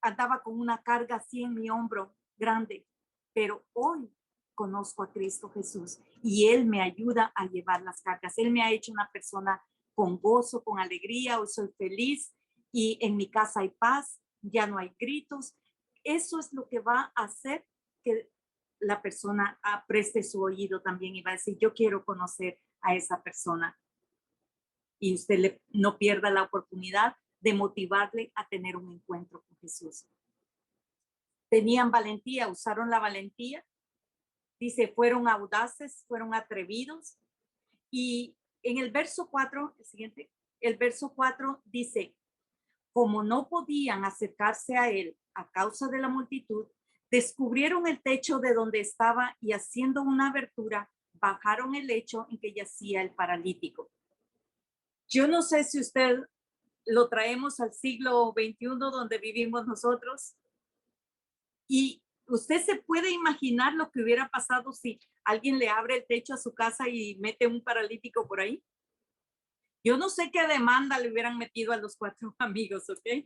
andaba con una carga así en mi hombro grande, pero hoy conozco a Cristo Jesús y Él me ayuda a llevar las cargas. Él me ha hecho una persona con gozo, con alegría, hoy soy feliz y en mi casa hay paz, ya no hay gritos. Eso es lo que va a hacer que la persona preste su oído también y va a decir, yo quiero conocer a esa persona. Y usted no pierda la oportunidad de motivarle a tener un encuentro con Jesús. Tenían valentía, usaron la valentía. Dice, fueron audaces, fueron atrevidos. Y en el verso 4, el siguiente, el verso 4 dice, como no podían acercarse a él a causa de la multitud, descubrieron el techo de donde estaba y haciendo una abertura, bajaron el lecho en que yacía el paralítico. Yo no sé si usted lo traemos al siglo XXI donde vivimos nosotros y usted se puede imaginar lo que hubiera pasado si alguien le abre el techo a su casa y mete un paralítico por ahí. Yo no sé qué demanda le hubieran metido a los 4 amigos, ¿ok?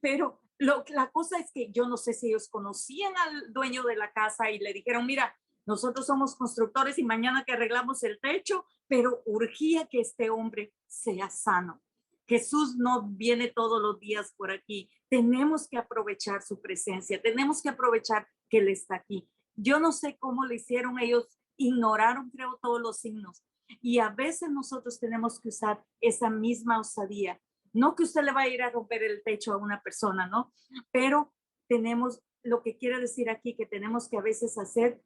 Pero la cosa es que yo no sé si ellos conocían al dueño de la casa y le dijeron, mira, nosotros somos constructores y mañana que arreglamos el techo, pero urgía que este hombre sea sano. Jesús no viene todos los días por aquí. Tenemos que aprovechar su presencia, tenemos que aprovechar que Él está aquí. Yo no sé cómo le hicieron ellos, ignoraron, creo, todos los signos. Y a veces nosotros tenemos que usar esa misma osadía. No que usted le va a ir a romper el techo a una persona, ¿no? Pero tenemos, lo que quiere decir aquí, que tenemos que a veces hacer,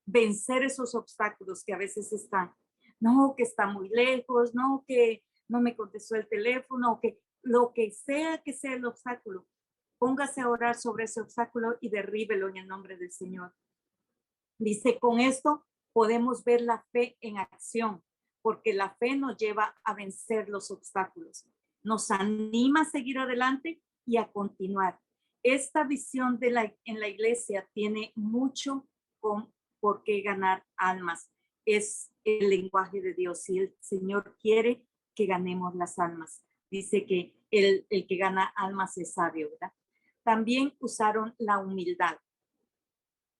vencer esos obstáculos que a veces están. No, que está muy lejos, no, que no me contestó el teléfono, que lo que sea el obstáculo, póngase a orar sobre ese obstáculo y derríbelo en el nombre del Señor. Dice, con esto podemos ver la fe en acción, porque la fe nos lleva a vencer los obstáculos, nos anima a seguir adelante y a continuar. Esta visión en la iglesia tiene mucho por qué ganar almas. Es el lenguaje de Dios y el Señor quiere que ganemos las almas. Dice que el que gana almas es sabio, ¿verdad? También usaron la humildad.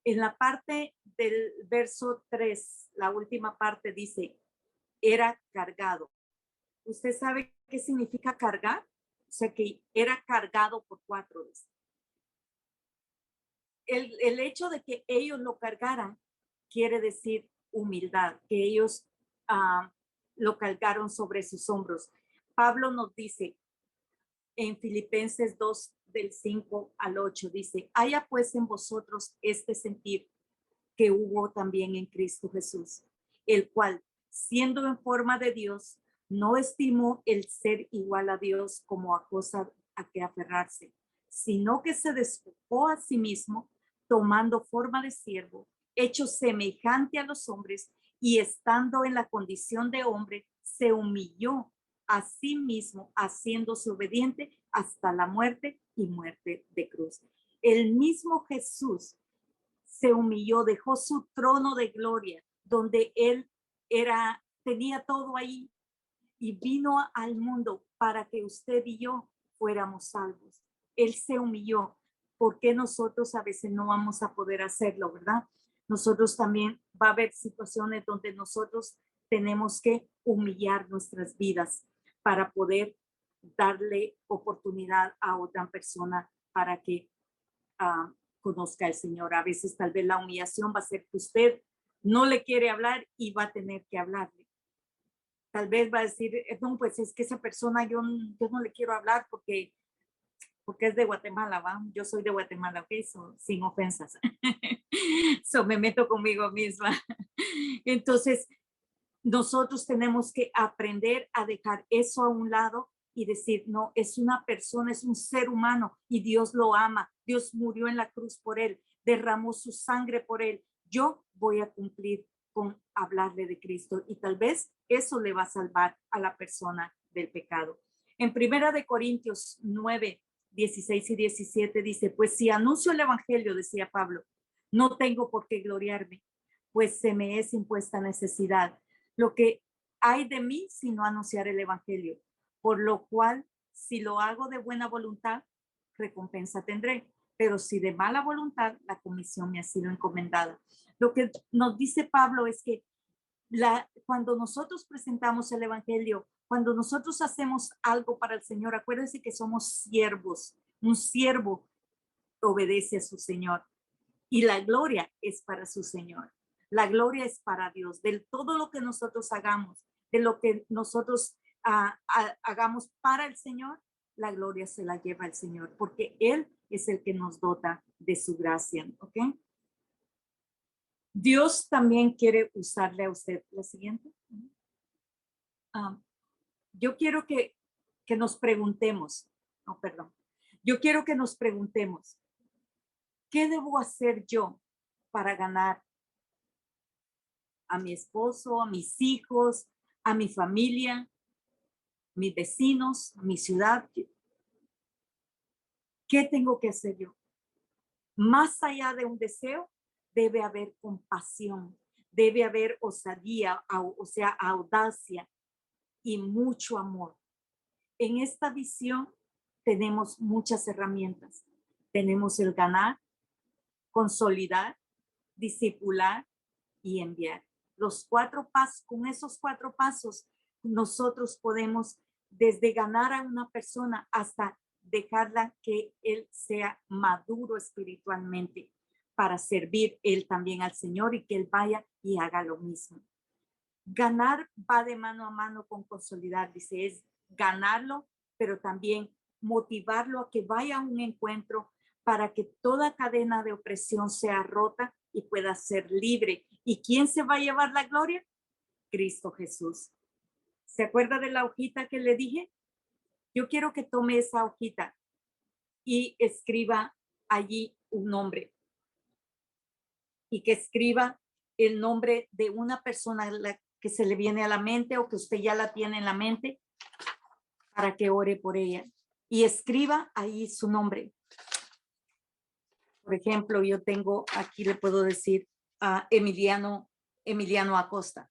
En la parte del verso 3, la última parte dice, era cargado. ¿Usted sabe qué significa cargar? O sea, que era cargado por 4 veces. El hecho de que ellos lo cargaran quiere decir humildad, que ellos lo cargaron sobre sus hombros. Pablo nos dice en Filipenses 2, del 5 al 8, dice, haya pues en vosotros este sentir que hubo también en Cristo Jesús, el cual, siendo en forma de Dios, no estimó el ser igual a Dios como a cosa a que aferrarse, sino que se despojó a sí mismo, tomando forma de siervo hecho semejante a los hombres y estando en la condición de hombre, se humilló a sí mismo, haciéndose obediente hasta la muerte y muerte de cruz. El mismo Jesús se humilló, dejó su trono de gloria, donde él tenía todo ahí, y vino al mundo para que usted y yo fuéramos salvos. Él se humilló. ¿Por qué nosotros a veces no vamos a poder hacerlo, verdad? Nosotros también va a haber situaciones donde nosotros tenemos que humillar nuestras vidas para poder darle oportunidad a otra persona para que conozca al Señor. A veces tal vez la humillación va a ser que usted no le quiere hablar y va a tener que hablarle. Tal vez va a decir, no, pues es que esa persona yo no le quiero hablar porque es de Guatemala, ¿va? Yo soy de Guatemala, ¿ok? Sin ofensas. Me meto conmigo misma. Entonces, nosotros tenemos que aprender a dejar eso a un lado y decir, no, es una persona, es un ser humano y Dios lo ama. Dios murió en la cruz por él, derramó su sangre por él. Yo voy a cumplir con hablarle de Cristo y tal vez eso le va a salvar a la persona del pecado. En Primera de Corintios 9, 16 y 17 dice, pues si anuncio el evangelio, decía Pablo, no tengo por qué gloriarme, pues se me es impuesta necesidad. Lo que hay de mí si no anunciar el evangelio, por lo cual si lo hago de buena voluntad, recompensa tendré, pero si de mala voluntad, la comisión me ha sido encomendada. Lo que nos dice Pablo es que cuando nosotros presentamos el evangelio, cuando nosotros hacemos algo para el Señor, acuérdense que somos siervos. Un siervo obedece a su Señor y la gloria es para su Señor. La gloria es para Dios. De todo lo que nosotros hagamos, de lo que nosotros hagamos para el Señor, la gloria se la lleva el Señor, porque Él es el que nos dota de su gracia. ¿Ok? Dios también quiere usarle a usted. La siguiente. Yo quiero que nos preguntemos, no, perdón. Yo quiero que nos preguntemos, ¿qué debo hacer yo para ganar a mi esposo, a mis hijos, a mi familia, mis vecinos, a mi ciudad? ¿Qué tengo que hacer yo? Más allá de un deseo, debe haber compasión, debe haber osadía, o sea, audacia y mucho amor. En esta visión tenemos muchas herramientas. Tenemos el ganar, consolidar, discipular y enviar. Los 4 pasos, con esos 4 pasos, nosotros podemos desde ganar a una persona hasta dejarla que él sea maduro espiritualmente para servir él también al Señor y que él vaya y haga lo mismo. Ganar va de mano a mano con consolidar, dice, es ganarlo, pero también motivarlo a que vaya a un encuentro para que toda cadena de opresión sea rota y pueda ser libre. ¿Y quién se va a llevar la gloria? Cristo Jesús. ¿Se acuerda de la hojita que le dije? Yo quiero que tome esa hojita y escriba allí un nombre y que escriba el nombre de una persona que se le viene a la mente o que usted ya la tiene en la mente para que ore por ella y escriba ahí su nombre. Por ejemplo, yo tengo, aquí le puedo decir a Emiliano Acosta.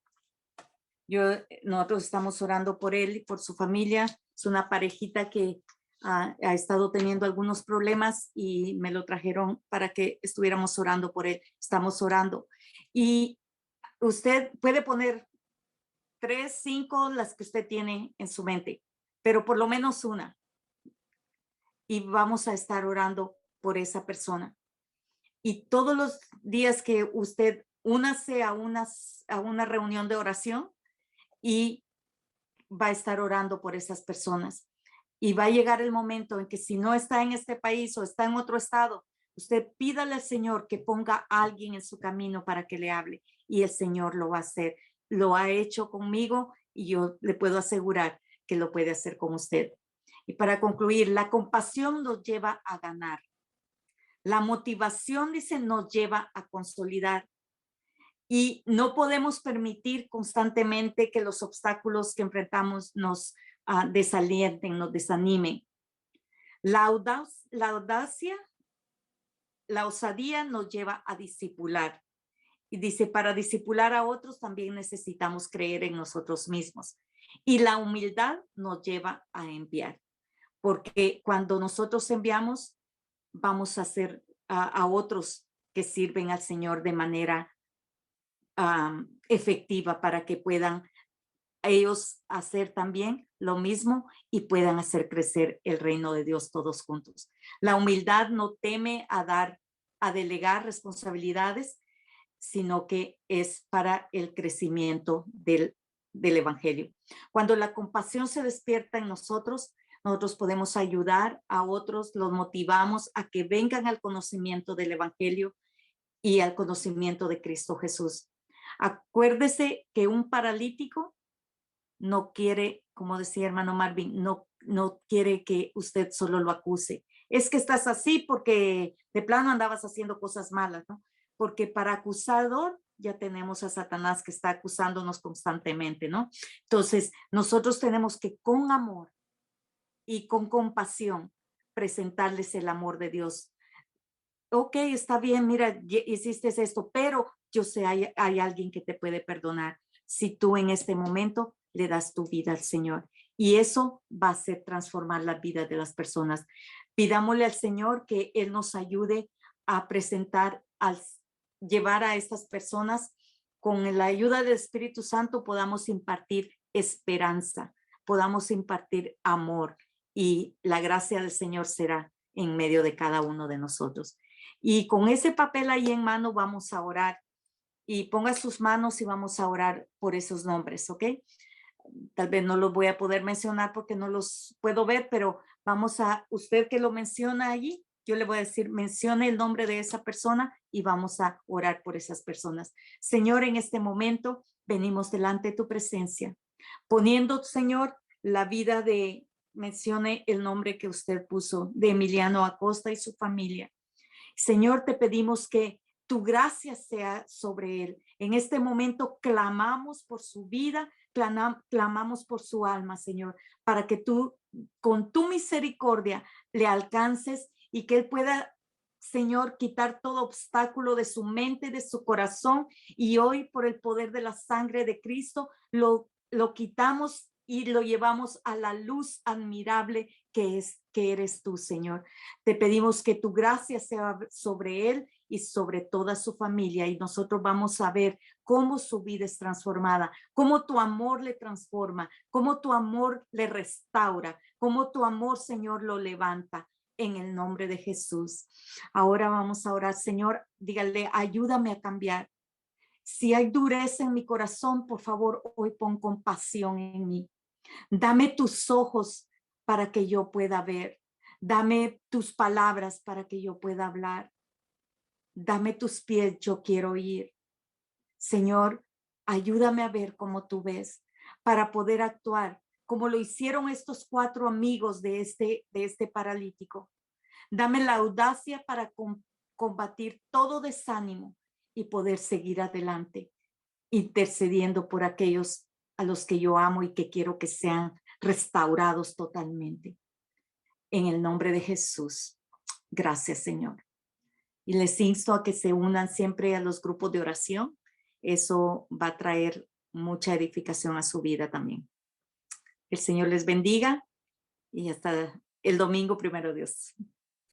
Nosotros estamos orando por él y por su familia. Es una parejita que ha estado teniendo algunos problemas y me lo trajeron para que estuviéramos orando por él. Estamos orando. Y usted puede poner 3, 5, las que usted tiene en su mente, pero por lo menos una. Y vamos a estar orando por esa persona. Y todos los días que usted únase a una reunión de oración y va a estar orando por esas personas. Y va a llegar el momento en que si no está en este país o está en otro estado, usted pídale al Señor que ponga a alguien en su camino para que le hable y el Señor lo va a hacer. Lo ha hecho conmigo y yo le puedo asegurar que lo puede hacer con usted. Y para concluir, la compasión nos lleva a ganar. La motivación, dice, nos lleva a consolidar Y no podemos permitir constantemente que los obstáculos que enfrentamos nos desalienten, nos desanimen. La osadía nos lleva a discipular. Y dice, para discipular a otros también necesitamos creer en nosotros mismos. Y la humildad nos lleva a enviar, porque cuando nosotros enviamos, vamos a hacer a otros que sirven al Señor de manera efectiva para que puedan ellos hacer también lo mismo y puedan hacer crecer el reino de Dios todos juntos. La humildad no teme a delegar responsabilidades, sino que es para el crecimiento del evangelio. Cuando la compasión se despierta en nosotros, nosotros podemos ayudar a otros, los motivamos a que vengan al conocimiento del evangelio y al conocimiento de Cristo Jesús. Acuérdese que un paralítico no quiere, como decía hermano Marvin, no quiere que usted solo lo acuse. Es que estás así porque de plano andabas haciendo cosas malas, ¿no? Porque para acusador ya tenemos a Satanás que está acusándonos constantemente, ¿no? Entonces, nosotros tenemos que con amor y con compasión presentarles el amor de Dios. Ok, está bien, mira, hiciste esto, pero yo sé, hay alguien que te puede perdonar si tú en este momento le das tu vida al Señor. Y eso va a hacer transformar la vida de las personas. Pidámosle al Señor que Él nos ayude a presentar, llevar a estas personas con la ayuda del Espíritu Santo, podamos impartir esperanza, podamos impartir amor y la gracia del Señor será en medio de cada uno de nosotros. Y con ese papel ahí en mano vamos a orar y ponga sus manos y vamos a orar por esos nombres, ¿ok? Tal vez no los voy a poder mencionar porque no los puedo ver, pero usted que lo menciona allí, yo le voy a decir, mencione el nombre de esa persona y vamos a orar por esas personas. Señor, en este momento venimos delante de tu presencia, poniendo, Señor, la vida mencione el nombre que usted puso, de Emiliano Acosta y su familia. Señor, te pedimos que tu gracia sea sobre él. En este momento clamamos por su vida, clamamos por su alma, Señor, para que tú con tu misericordia le alcances y que él pueda, Señor, quitar todo obstáculo de su mente, de su corazón, y hoy por el poder de la sangre de Cristo lo quitamos y lo llevamos a la luz admirable que eres tú, Señor. Te pedimos que tu gracia sea sobre él y sobre toda su familia, y nosotros vamos a ver cómo su vida es transformada, cómo tu amor le transforma, cómo tu amor le restaura, cómo tu amor, Señor, lo levanta. En el nombre de Jesús. Ahora vamos a orar, Señor, dígale, ayúdame a cambiar. Si hay dureza en mi corazón, por favor, hoy pon compasión en mí. Dame tus ojos para que yo pueda ver. Dame tus palabras para que yo pueda hablar. Dame tus pies, yo quiero ir. Señor, ayúdame a ver como tú ves, para poder actuar como lo hicieron estos 4 amigos de este paralítico. Dame la audacia para combatir todo desánimo y poder seguir adelante, intercediendo por aquellos a los que yo amo y que quiero que sean restaurados totalmente. En el nombre de Jesús. Gracias, Señor. Y les insto a que se unan siempre a los grupos de oración. Eso va a traer mucha edificación a su vida también. El Señor les bendiga y hasta el domingo, primero Dios.